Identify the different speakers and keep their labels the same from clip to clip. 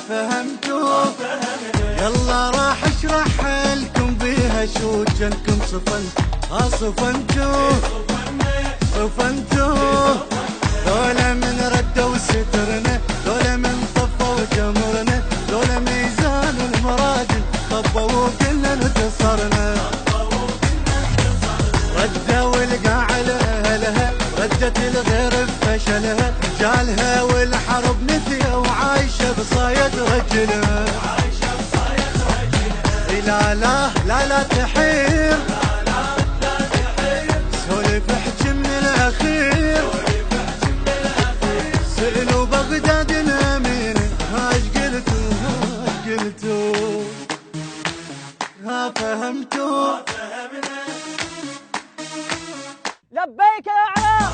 Speaker 1: فهمتوا. يلا راح اشرح لكم بيها شو جنكم صفنتوا ذولا من ردوا سترنا، ذولا من طفوا جمرنا، ذولا ميزان المراجل طبوا وكلنا انتصرنا. ردوا القاع لأهلها، ردت الغير بفشلها، رجالها والحرب نثية وعايشة بصايد رجلها. لا تحير، سولف احكي من الأخير، سئلوا بغداد الأمين هاش قلتوا ها فهمتوا.
Speaker 2: لبيك يا علاء.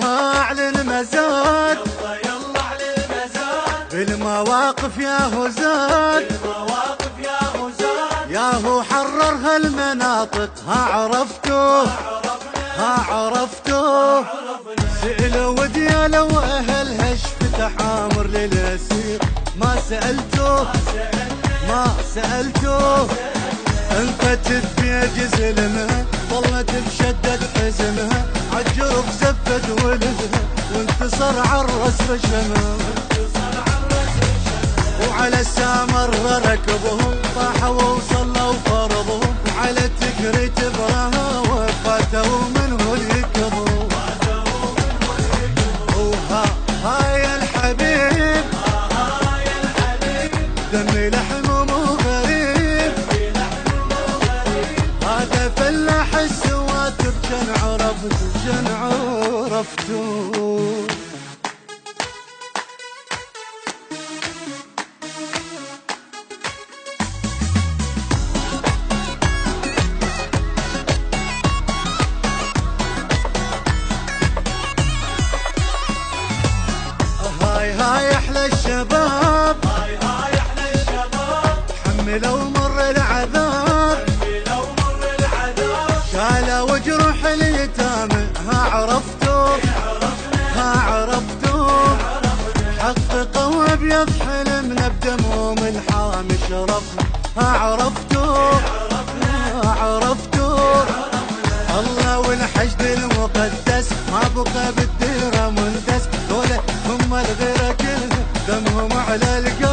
Speaker 1: اعلن مزاد،
Speaker 3: يلا اعلن مزاد،
Speaker 1: بالمواقف ياهو زاد، ياهو حرر هالمناطق. عرفتوا سئلوا وديالوا اهلها شفت حامر للاسير. ما سألتوا انفتت بيد زلمها، ظلت بشدد حزنها، عالجرف زفت ولدها وانتصر عالرس رشمها. وعلى السامر ركبهم طاحوا وصلوا فرضهم، وعلى التكريت براها وفاتوا منه اليكبوا. هاي الحبيب دمي لحم مو غريب، هذا فلاح السوات بجن عرفتوا. هاي احلى الشباب، حملوا مر العذاب، شالوا جروح اليتامى. عرفتوا حققوا ابيض حلمنا بدمهم الحامي شرفنا. عرفتوا الله والحشد المقدس ما بقى بالديره مندس، ذولا هم الغيره كلها دمهم على القلب.